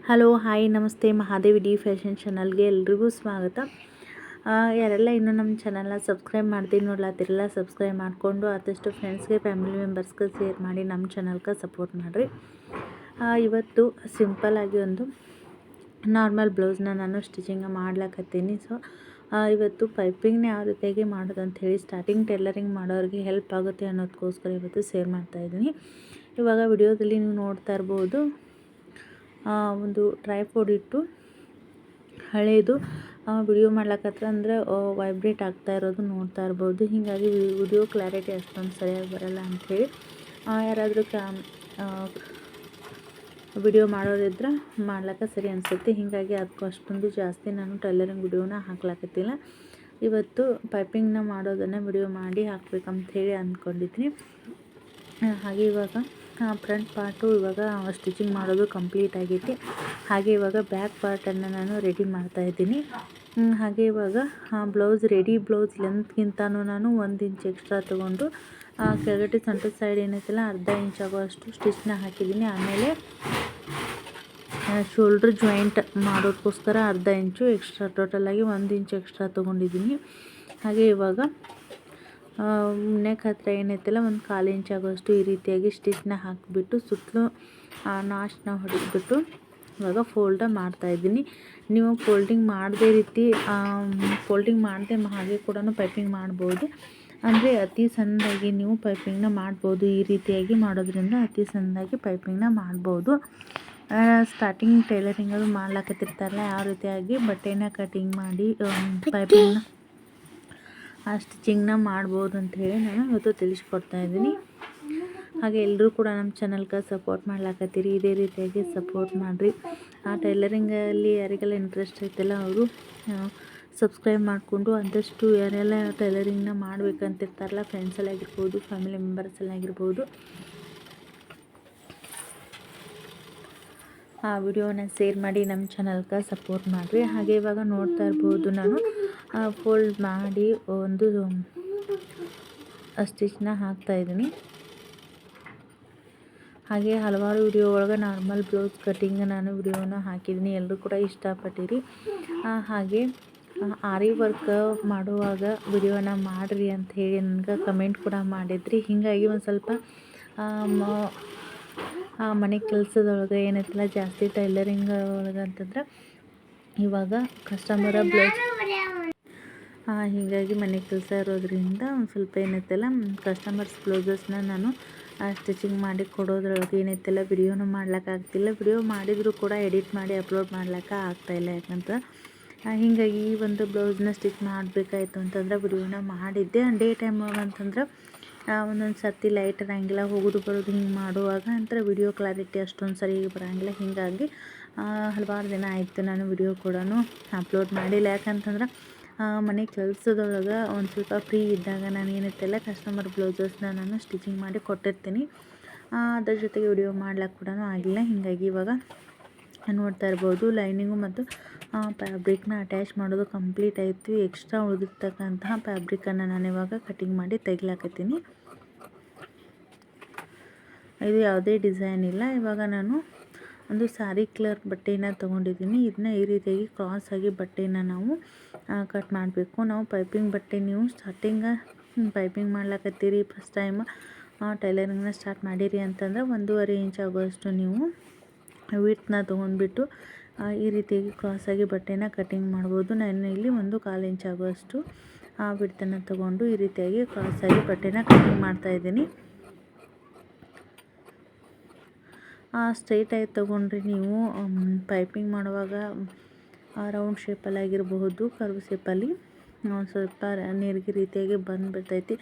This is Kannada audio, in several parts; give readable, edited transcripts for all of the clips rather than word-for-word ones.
ಹಲೋ ಹಾಯ್ ನಮಸ್ತೆ ಮಹಾದೇವಿ ಡಿ ಫ್ಯಾಷನ್ ಚಾನಲ್ಗೆ ಎಲ್ರಿಗೂ ಸ್ವಾಗತ. ಯಾರೆಲ್ಲ ಇನ್ನೂ ನಮ್ಮ ಚಾನಲ್ನ ಸಬ್ಸ್ಕ್ರೈಬ್ ಮಾಡ್ತೀನಿ ನೋಡ್ಲಾತಿರಲ್ಲ, ಸಬ್ಸ್ಕ್ರೈಬ್ ಮಾಡಿಕೊಂಡು ಆದಷ್ಟು ಫ್ರೆಂಡ್ಸ್ಗೆ ಫ್ಯಾಮಿಲಿ ಮೆಂಬರ್ಸ್ಗೆ ಶೇರ್ ಮಾಡಿ ನಮ್ಮ ಚಾನಲ್ಗೆ ಸಪೋರ್ಟ್ ಮಾಡಿರಿ. ಇವತ್ತು ಸಿಂಪಲ್ಲಾಗಿ ಒಂದು ನಾರ್ಮಲ್ ಬ್ಲೌಸ್ನ ನಾನು ಸ್ಟಿಚಿಂಗ್ ಮಾಡ್ಲಾಕತ್ತೀನಿ. ಸೊ ಇವತ್ತು ಪೈಪಿಂಗ್ನ ಯಾವ ರೀತಿಯಾಗಿ ಮಾಡೋದು ಅಂಥೇಳಿ ಸ್ಟಾರ್ಟಿಂಗ್ ಟೈಲರಿಂಗ್ ಮಾಡೋರಿಗೆ ಹೆಲ್ಪ್ ಆಗುತ್ತೆ ಅನ್ನೋದಕ್ಕೋಸ್ಕರ ಇವತ್ತು ಶೇರ್ ಮಾಡ್ತಾಯಿದ್ದೀನಿ. ಇವಾಗ ವಿಡಿಯೋದಲ್ಲಿ ನೀವು ನೋಡ್ತಾ ಇರ್ಬೋದು, ಒಂದು ಟ್ರೈಪೋಡ್ ಇಟ್ಟು ಹಳೇದು ವಿಡಿಯೋ ಮಾಡ್ಲಕತ್ರ ಅಂದರೆ ವೈಬ್ರೇಟ್ ಆಗ್ತಾ ಇರೋದು ನೋಡ್ತಾ ಇರ್ಬೋದು. ಹೀಗಾಗಿ ವಿಡಿಯೋ ಕ್ಲಾರಿಟಿ ಅಷ್ಟೊಂದು ಸರಿಯಾಗಿ ಬರೋಲ್ಲ ಅಂಥೇಳಿ ಯಾರಾದರೂ ವಿಡಿಯೋ ಮಾಡೋರಿದ್ರೆ ಮಾಡ್ಲಿಕ್ಕೆ ಸರಿ ಅನಿಸುತ್ತೆ. ಹೀಗಾಗಿ ಅದಕ್ಕೂ ಅಷ್ಟೊಂದು ಜಾಸ್ತಿ ನಾನು ಟೈಲರಿಂಗ್ ವಿಡಿಯೋನ ಹಾಕ್ಲಾಕತ್ತಿಲ್ಲ. ಇವತ್ತು ಪೈಪಿಂಗ್ನ ಮಾಡೋದನ್ನು ವಿಡಿಯೋ ಮಾಡಿ ಹಾಕ್ಬೇಕಂಥೇಳಿ ಅಂದ್ಕೊಂಡಿದ್ದೀನಿ. ಹಾಗೆ ಇವಾಗ ಫ್ರಂಟ್ ಪಾರ್ಟು ಇವಾಗ ಸ್ಟಿಚಿಂಗ್ ಮಾಡೋದು ಕಂಪ್ಲೀಟ್ ಆಗೈತಿ. ಹಾಗೆ ಇವಾಗ ಬ್ಯಾಕ್ ಪಾರ್ಟನ್ನು ನಾನು ರೆಡಿ ಮಾಡ್ತಾಯಿದ್ದೀನಿ. ಹಾಗೆ ಇವಾಗ ಬ್ಲೌಸ್ ಬ್ಲೌಸ್ ಲೆಂತ್ಗಿಂತನೂ ನಾನು 1 ಇಂಚ್ ಎಕ್ಸ್ಟ್ರಾ ತೊಗೊಂಡು ಕೆಳಗಡೆ ಸೆಂಟರ್ ಸೈಡ್ ಏನೈತಲ್ಲ ಅರ್ಧ ಇಂಚ್ ಆಗುವಷ್ಟು ಸ್ಟಿಚ್ನ ಹಾಕಿದ್ದೀನಿ. ಆಮೇಲೆ ಶೋಲ್ಡ್ರ್ ಜಾಯಿಂಟ್ ಮಾಡೋದಕ್ಕೋಸ್ಕರ ಅರ್ಧ ಇಂಚು ಎಕ್ಸ್ಟ್ರಾ, ಟೋಟಲಾಗಿ 1 ಇಂಚ್ ಎಕ್ಸ್ಟ್ರಾ ತೊಗೊಂಡಿದ್ದೀನಿ. ಹಾಗೆ ಇವಾಗ ನೆಕ್ ಹತ್ರ ಏನೈತಲ್ಲ ಒಂದು 1/4 ಇಂಚ್ ಆಗುವಷ್ಟು ಈ ರೀತಿಯಾಗಿ ಸ್ಟಿಚ್ನ ಹಾಕಿಬಿಟ್ಟು ಸುತ್ತಲೂ ನಾಚ್ನ ಹೊಡೆದ್ಬಿಟ್ಟು ಇವಾಗ ಫೋಲ್ಡ ಮಾಡ್ತಾಯಿದ್ದೀನಿ. ನೀವು ಫೋಲ್ಡಿಂಗ್ ಮಾಡದೇ ಹಾಗೆ ಕೂಡ ಪೈಪಿಂಗ್ ಮಾಡ್ಬೋದು. ಅಂದರೆ ಅತಿ ಸಣ್ಣದಾಗಿ ನೀವು ಪೈಪಿಂಗ್ನ ಮಾಡ್ಬೋದು. ಈ ರೀತಿಯಾಗಿ ಮಾಡೋದ್ರಿಂದ ಅತಿ ಸಣ್ಣದಾಗಿ ಪೈಪಿಂಗ್ನ ಮಾಡ್ಬೋದು. ಸ್ಟಾರ್ಟಿಂಗ್ ಟೈಲರಿಂಗ್ ಅದು ಮಾಡ್ಲಾಕತ್ತಿರ್ತಾರಲ್ಲ, ಯಾವ ರೀತಿಯಾಗಿ ಬಟ್ಟೆನ ಕಟಿಂಗ್ ಮಾಡಿ ಪೈಪಿಂಗ್ನ ಸ್ಟಿಚಿಂಗ್ನ ಮಾಡ್ಬೋದು ಅಂಥೇಳಿ ನಾನು ಇವತ್ತು ತಿಳಿಸ್ಕೊಡ್ತಾಯಿದ್ದೀನಿ. ಹಾಗೆ ಎಲ್ಲರೂ ಕೂಡ ನಮ್ಮ ಚಾನಲ್ಗೆ ಸಪೋರ್ಟ್ ಮಾಡ್ಲಾಕತ್ತೀರಿ. ಇದೇ ರೀತಿಯಾಗಿ ಸಪೋರ್ಟ್ ಮಾಡಿರಿ. ಟೈಲರಿಂಗಲ್ಲಿ ಯಾರಿಗೆಲ್ಲ ಇಂಟ್ರೆಸ್ಟ್ ಐತಲ್ಲ ಅವರು ಸಬ್ಸ್ಕ್ರೈಬ್ ಮಾಡಿಕೊಂಡು ಆದಷ್ಟು ಯಾರೆಲ್ಲ ಟೈಲರಿಂಗ್ನ ಮಾಡ್ಬೇಕಂತಿರ್ತಾರಲ್ಲ, ಫ್ರೆಂಡ್ಸಲ್ಲಾಗಿರ್ಬೋದು, ಫ್ಯಾಮಿಲಿ ಮೆಂಬರ್ಸಲ್ಲಾಗಿರ್ಬೋದು, ಆ ವಿಡಿಯೋನ ಶೇರ್ ಮಾಡಿ ನಮ್ಮ ಚಾನಲ್ಗೆ ಸಪೋರ್ಟ್ ಮಾಡಿರಿ. ಹಾಗೆ ಇವಾಗ ನೋಡ್ತಾ ಇರ್ಬೋದು, ನಾನು ಫೋಲ್ಡ್ ಮಾಡಿ ಒಂದು ಸ್ಟಿಚ್ನ ಹಾಕ್ತಾಯಿದ್ದೀನಿ. ಹಾಗೆ ಹಲವಾರು ವಿಡಿಯೋ ಒಳಗೆ ನಾರ್ಮಲ್ ಬ್ಲೌಸ್ ಕಟಿಂಗ್ ನಾನು ವಿಡಿಯೋನ ಹಾಕಿದ್ದೀನಿ, ಎಲ್ಲರೂ ಕೂಡ ಇಷ್ಟಪಟ್ಟಿರಿ. ಹಾಗೆ ಆರಿ ವರ್ಕ್ ಮಾಡುವಾಗ ವಿಡಿಯೋನ ಮಾಡಿರಿ ಅಂಥೇಳಿ ನನಗೆ ಕಮೆಂಟ್ ಕೂಡ ಮಾಡಿದ್ರಿ. ಹೀಗಾಗಿ ಒಂದು ಸ್ವಲ್ಪ ಮನೆ ಕೆಲಸದೊಳಗೆ ಏನೈತಲ್ಲ ಜಾಸ್ತಿ ಟೈಲರಿಂಗ್ ಒಳಗೆ ಅಂತಂದ್ರೆ ಇವಾಗ ಕಸ್ಟಮರ ಬ್ಲೌಸ್ ಹೀಗಾಗಿ ಮನೆ ಕೆಲಸ ಇರೋದ್ರಿಂದ ಒಂದು ಸ್ವಲ್ಪ ಏನೈತಲ್ಲ ಕಸ್ಟಮರ್ಸ್ ಬ್ಲೌಸಸ್ನ ನಾನು ಸ್ಟಿಚಿಂಗ್ ಮಾಡಿ ಕೊಡೋದ್ರೊಳಗೆ ಏನೈತಲ್ಲ ವಿಡಿಯೋನ ಮಾಡ್ಲಿಕ್ಕಾಗ್ತಿಲ್ಲ. ವಿಡಿಯೋ ಮಾಡಿದರೂ ಕೂಡ ಎಡಿಟ್ ಮಾಡಿ ಅಪ್ಲೋಡ್ ಮಾಡ್ಲಿಕ್ಕೆ ಆಗ್ತಾಯಿಲ್ಲ. ಯಾಕಂದ್ರೆ ಹೀಗಾಗಿ ಈ ಒಂದು ಬ್ಲೌಸ್ನ ಸ್ಟಿಚ್ ಮಾಡಬೇಕಾಯ್ತು ಅಂತಂದ್ರೆ ವಿಡಿಯೋನ ಮಾಡಿದ್ದೆ. ಡೇ ಟೈಮ್ ಅಂತಂದ್ರೆ ಒಂದೊಂದು ಸರ್ತಿ ಲೈಟ್ ಇರೋಂಗಿಲ್ಲ, ಹೋಗೋದು ಬರೋದು ಹಿಂಗೆ ಮಾಡುವಾಗ ಅಂತಾರೆ ವಿಡಿಯೋ ಕ್ಲಾರಿಟಿ ಅಷ್ಟೊಂದು ಸರಿಯಾಗಿ ಬರೋಂಗಿಲ್ಲ. ಹೀಗಾಗಿ ಹಲವಾರು ದಿನ ಆಯಿತು ನಾನು ವಿಡಿಯೋ ಕೂಡ ಅಪ್ಲೋಡ್ ಮಾಡಿಲ್ಲ. ಯಾಕಂತಂದ್ರೆ ಮನೆ ಕೆಲಸದೊಳಗೆ ಒಂದು ಸ್ವಲ್ಪ ಫ್ರೀ ಇದ್ದಾಗ ನಾನು ಏನೈತೆಲ್ಲ ಕಸ್ಟಮರ್ ಬ್ಲೌಸಸ್ನ ನಾನು ಸ್ಟಿಚಿಂಗ್ ಮಾಡಿ ಕೊಟ್ಟಿರ್ತೀನಿ. ಅದ್ರ ಜೊತೆಗೆ ವಿಡಿಯೋ ಮಾಡ್ಲಿಕ್ಕೆ ಕೂಡ ಆಗಿಲ್ಲ. ಹೀಗಾಗಿ ಇವಾಗ ನೋಡ್ತಾ ಇರ್ಬೋದು, ಲೈನಿಂಗು ಮತ್ತು ಫ್ಯಾಬ್ರಿಕ್ನ ಅಟ್ಯಾಚ್ ಮಾಡೋದು ಕಂಪ್ಲೀಟ್ ಆಯಿತು. ಎಕ್ಸ್ಟ್ರಾ ಉಳಿದಿರ್ತಕ್ಕಂತಹ ಫ್ಯಾಬ್ರಿಕನ್ನು ನಾನು ಇವಾಗ ಕಟಿಂಗ್ ಮಾಡಿ ತೆಗಿಲಾಕತ್ತೀನಿ. ಇದು ಯಾವುದೇ ಡಿಸೈನ್ ಇಲ್ಲ. ಇವಾಗ ನಾನು ಒಂದು ಸಾರಿ ಕಲರ್ ಬಟ್ಟೆನ ತೊಗೊಂಡಿದ್ದೀನಿ. ಇದನ್ನ ಈ ರೀತಿಯಾಗಿ ಕ್ರಾಸ್ ಆಗಿ ಬಟ್ಟೆನ ನಾವು ಕಟ್ ಮಾಡಬೇಕು. ನಾವು ಪೈಪಿಂಗ್ ಬಟ್ಟೆ ನೀವು ಸ್ಟಾರ್ಟಿಂಗ ಪೈಪಿಂಗ್ ಮಾಡ್ಲಾಕತ್ತೀರಿ, ಫಸ್ಟ್ ಟೈಮ್ ಟೈಲರಿಂಗ್ನ ಸ್ಟಾರ್ಟ್ ಮಾಡಿರಿ ಅಂತಂದ್ರೆ 1.5 ಇಂಚ್ ಆಗುವಷ್ಟು ನೀವು ವಿಡ್ತ್ನ ತೊಗೊಂಡ್ಬಿಟ್ಟು ಈ ರೀತಿಯಾಗಿ ಕ್ರಾಸಾಗಿ ಬಟ್ಟೆನ ಕಟಿಂಗ್ ಮಾಡ್ಬೋದು. ನಾನು ಇಲ್ಲಿ 1/4 ಇಂಚ್ ಆಗುವಷ್ಟು ವಿಡ್ತನ್ನು ತೊಗೊಂಡು ಈ ರೀತಿಯಾಗಿ ಕ್ರಾಸಾಗಿ ಬಟ್ಟೆನ ಕಟಿಂಗ್ ಮಾಡ್ತಾಯಿದ್ದೀನಿ. ಸ್ಟ್ರೈಟಾಗಿ ತೊಗೊಂಡ್ರೆ ನೀವು ಪೈಪಿಂಗ್ ಮಾಡುವಾಗ ರೌಂಡ್ ಶೇಪಲ್ಲಾಗಿರಬಹುದು, ಕರ್ವ್ ಶೇಪಲ್ಲಿ ಸ್ವಲ್ಪ ನೀರಿಗೆ ರೀತಿಯಾಗಿ ಬಂದುಬಿಡ್ತೈತಿ,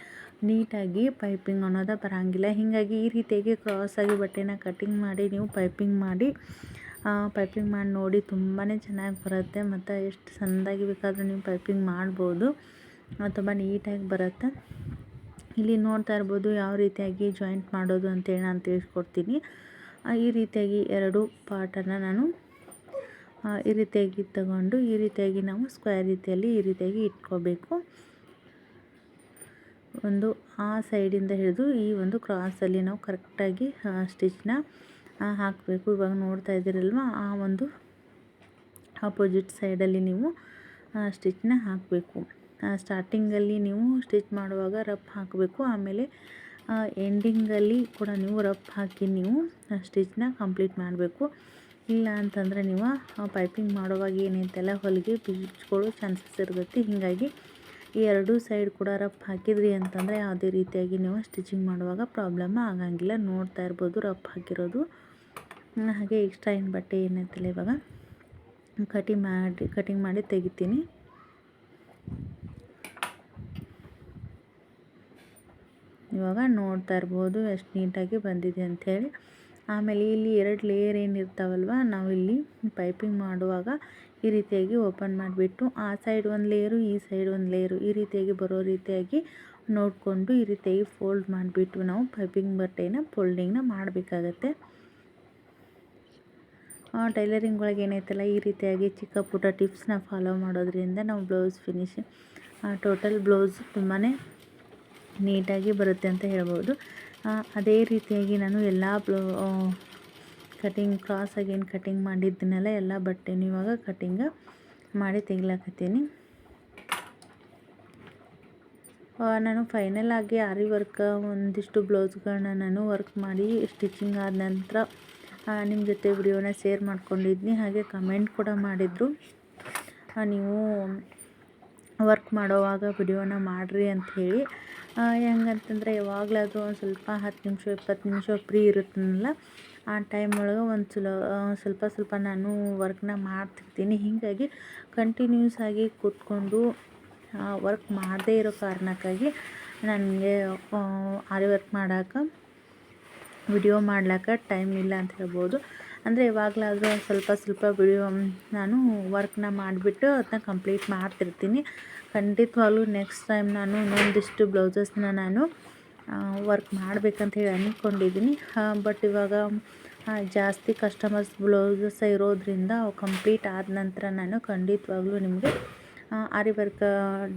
ನೀಟಾಗಿ ಪೈಪಿಂಗ್ ಅನ್ನೋದು ಬರೋಂಗಿಲ್ಲ. ಹೀಗಾಗಿ ಈ ರೀತಿಯಾಗಿ ಕ್ರಾಸಾಗಿ ಬಟ್ಟೆನ ಕಟಿಂಗ್ ಮಾಡಿ ನೀವು ಪೈಪಿಂಗ್ ಮಾಡಿ ನೋಡಿ ತುಂಬಾ ಚೆನ್ನಾಗಿ ಬರುತ್ತೆ. ಮತ್ತು ಎಷ್ಟು ಸಣ್ಣದಾಗಿ ಬೇಕಾದರೂ ನೀವು ಪೈಪಿಂಗ್ ಮಾಡ್ಬೋದು, ತುಂಬ ನೀಟಾಗಿ ಬರುತ್ತೆ. ಇಲ್ಲಿ ನೋಡ್ತಾ ಇರ್ಬೋದು ಯಾವ ರೀತಿಯಾಗಿ ಜಾಯಿಂಟ್ ಮಾಡೋದು ಅಂತೇಳಿ ನಾನು ತಿಳಿಸ್ಕೊಡ್ತೀನಿ. ಈ ರೀತಿಯಾಗಿ 2 ಪಾರ್ಟನ್ನು ನಾನು ಈ ರೀತಿಯಾಗಿ ತಗೊಂಡು ಈ ರೀತಿಯಾಗಿ ನಾವು ಸ್ಕ್ವೇರ್ ರೀತಿಯಲ್ಲಿ ಈ ರೀತಿಯಾಗಿ ಇಟ್ಕೋಬೇಕು. ಒಂದು ಆ ಸೈಡಿಂದ ಹಿಡಿದು ಈ ಒಂದು ಕ್ರಾಸಲ್ಲಿ ನಾವು ಕರೆಕ್ಟಾಗಿ ಸ್ಟಿಚ್ನ ಹಾಕಬೇಕು. ಇವಾಗ ನೋಡ್ತಾ ಇದ್ದೀರಲ್ವ, ಆ ಒಂದು ಆಪೋಸಿಟ್ ಸೈಡಲ್ಲಿ ನೀವು ಸ್ಟಿಚ್ನ ಹಾಕಬೇಕು. ಸ್ಟಾರ್ಟಿಂಗಲ್ಲಿ ನೀವು ಸ್ಟಿಚ್ ಮಾಡುವಾಗ ರಫ್ ಹಾಕಬೇಕು, ಆಮೇಲೆ ಎಂಡಿಂಗಲ್ಲಿ ಕೂಡ ನೀವು ರಫ್ ಹಾಕಿ ನೀವು ಸ್ಟಿಚ್ನ ಕಂಪ್ಲೀಟ್ ಮಾಡಬೇಕು. ಇಲ್ಲ ಅಂತಂದರೆ ನೀವು ಪೈಪಿಂಗ್ ಮಾಡುವಾಗ ಏನೈತೆಲ್ಲ ಹೊಲಿಗೆ ಬಿಚ್ಕೊಳ್ಳೋ ಚಾನ್ಸಸ್ ಇರ್ತೈತಿ. ಹೀಗಾಗಿ ಈ ಎರಡೂ ಸೈಡ್ ಕೂಡ ರಫ್ ಹಾಕಿದ್ರಿ ಅಂತಂದರೆ ಯಾವುದೇ ರೀತಿಯಾಗಿ ನೀವು ಸ್ಟಿಚಿಂಗ್ ಮಾಡುವಾಗ ಪ್ರಾಬ್ಲಮ್ ಆಗಂಗಿಲ್ಲ. ನೋಡ್ತಾ ಇರ್ಬೋದು ರಫ್ ಹಾಕಿರೋದು. ಹಾಗೆ ಎಕ್ಸ್ಟ್ರಾ ಏನು ಬಟ್ಟೆ ಏನೈತಲ್ಲ ಇವಾಗ ಕಟಿಂಗ್ ಮಾಡಿ ತೆಗಿತೀನಿ. ಇವಾಗ ನೋಡ್ತಾ ಇರ್ಬೋದು ಎಷ್ಟು ನೀಟಾಗಿ ಬಂದಿದೆ ಅಂಥೇಳಿ. ಆಮೇಲೆ ಇಲ್ಲಿ 2 ಲೇಯರ್ ಏನಿರ್ತಾವಲ್ವ, ನಾವು ಇಲ್ಲಿ ಪೈಪಿಂಗ್ ಮಾಡುವಾಗ ಈ ರೀತಿಯಾಗಿ ಓಪನ್ ಮಾಡಿಬಿಟ್ಟು ಆ ಸೈಡ್ ಒಂದು ಲೇಯರು, ಈ ಸೈಡ್ ಒಂದು ಲೇಯರು, ಈ ರೀತಿಯಾಗಿ ಬರೋ ರೀತಿಯಾಗಿ ನೋಡಿಕೊಂಡು ಈ ರೀತಿಯಾಗಿ ಫೋಲ್ಡ್ ಮಾಡಿಬಿಟ್ಟು ನಾವು ಪೈಪಿಂಗ್ ಬಟ್ಟೆನ ಫೋಲ್ಡಿಂಗ್ನ ಮಾಡಬೇಕಾಗತ್ತೆ. ಟೈಲರಿಂಗ್ ಒಳಗೆ ಏನೈತಲ್ಲ ಈ ರೀತಿಯಾಗಿ ಚಿಕ್ಕ ಪುಟ್ಟ ಟಿಪ್ಸ್ನ ಫಾಲೋ ಮಾಡೋದ್ರಿಂದ ನಾವು ಬ್ಲೌಸ್ ಫಿನಿಶಿಂಗ್ ಟೋಟಲ್ ಬ್ಲೌಸ್ ತುಂಬಾ ನೀಟಾಗಿ ಬರುತ್ತೆ ಅಂತ ಹೇಳ್ಬೋದು. ಅದೇ ರೀತಿಯಾಗಿ ನಾನು ಎಲ್ಲ ಕಟಿಂಗ್ ಕ್ರಾಸಾಗಿ ಏನು ಕಟಿಂಗ್ ಮಾಡಿದ್ದೀನಲ್ಲ ಎಲ್ಲ ಬಟ್ಟೆನೂ ಇವಾಗ ಕಟಿಂಗ್ ಮಾಡಿ ತೆಗಿಲಾಕತ್ತೀನಿ. ನಾನು ಫೈನಲ್ ಆಗಿ ಆರಿ ವರ್ಕ್ ಒಂದಿಷ್ಟು ಬ್ಲೌಸ್ಗಳನ್ನ ನಾನು ವರ್ಕ್ ಮಾಡಿ ಸ್ಟಿಚಿಂಗ್ ಆದ ನಂತರ ನಿಮ್ಮ ಜೊತೆ ವಿಡಿಯೋನ ಶೇರ್ ಮಾಡ್ಕೊಂಡಿದ್ನಿ. ಹಾಗೆ ಕಮೆಂಟ್ ಕೂಡ ಮಾಡಿದರು, ನೀವು ವರ್ಕ್ ಮಾಡೋವಾಗ ವಿಡಿಯೋನ ಮಾಡಿರಿ ಅಂಥೇಳಿ. ಹೆಂಗಂತಂದರೆ ಯಾವಾಗಲಾದರೂ ಒಂದು ಸ್ವಲ್ಪ 10 ನಿಮಿಷ 20 ನಿಮಿಷ ಫ್ರೀ ಇರುತ್ತಲ್ಲ, ಆ ಟೈಮ್ ಒಳಗೆ ಸ್ವಲ್ಪ ನಾನು ವರ್ಕ್ನ ಮಾಡ್ತಿರ್ತೀನಿ. ಹೀಗಾಗಿ ಕಂಟಿನ್ಯೂಸ್ ಆಗಿ ಕೂತ್ಕೊಂಡು ವರ್ಕ್ ಮಾಡದೇ ಇರೋ ಕಾರಣಕ್ಕಾಗಿ ನನಗೆ ಆರಿ ವರ್ಕ್ ಮಾಡೋಕೆ ವಿಡಿಯೋ ಮಾಡ್ಲಿಕ್ಕೆ ಟೈಮ್ ಇಲ್ಲ ಅಂತ ಹೇಳ್ಬೋದು. ಅಂದರೆ ಯಾವಾಗಲಾದರೂ ಸ್ವಲ್ಪ ವಿಡಿಯೋ ನಾನು ವರ್ಕ್ನ ಮಾಡಿಬಿಟ್ಟು ಅದನ್ನ ಕಂಪ್ಲೀಟ್ ಮಾಡ್ತಿರ್ತೀನಿ. ಖಂಡಿತವಾಗ್ಲೂ ನೆಕ್ಸ್ಟ್ ಟೈಮ್ ನಾನು ಇನ್ನೊಂದಿಷ್ಟು ಬ್ಲೌಸಸ್ನ ನಾನು ವರ್ಕ್ ಮಾಡಬೇಕಂತ ಹೇಳಿ ಅಂದ್ಕೊಂಡಿದ್ದೀನಿ. ಬಟ್ ಇವಾಗ ಜಾಸ್ತಿ ಕಸ್ಟಮರ್ಸ್ ಬ್ಲೌಸಸ್ ಇರೋದ್ರಿಂದ ಅವು ಕಂಪ್ಲೀಟ್ ಆದ ನಂತರ ನಾನು ಖಂಡಿತವಾಗ್ಲೂ ನಿಮಗೆ ಆರಿ ವರ್ಕ್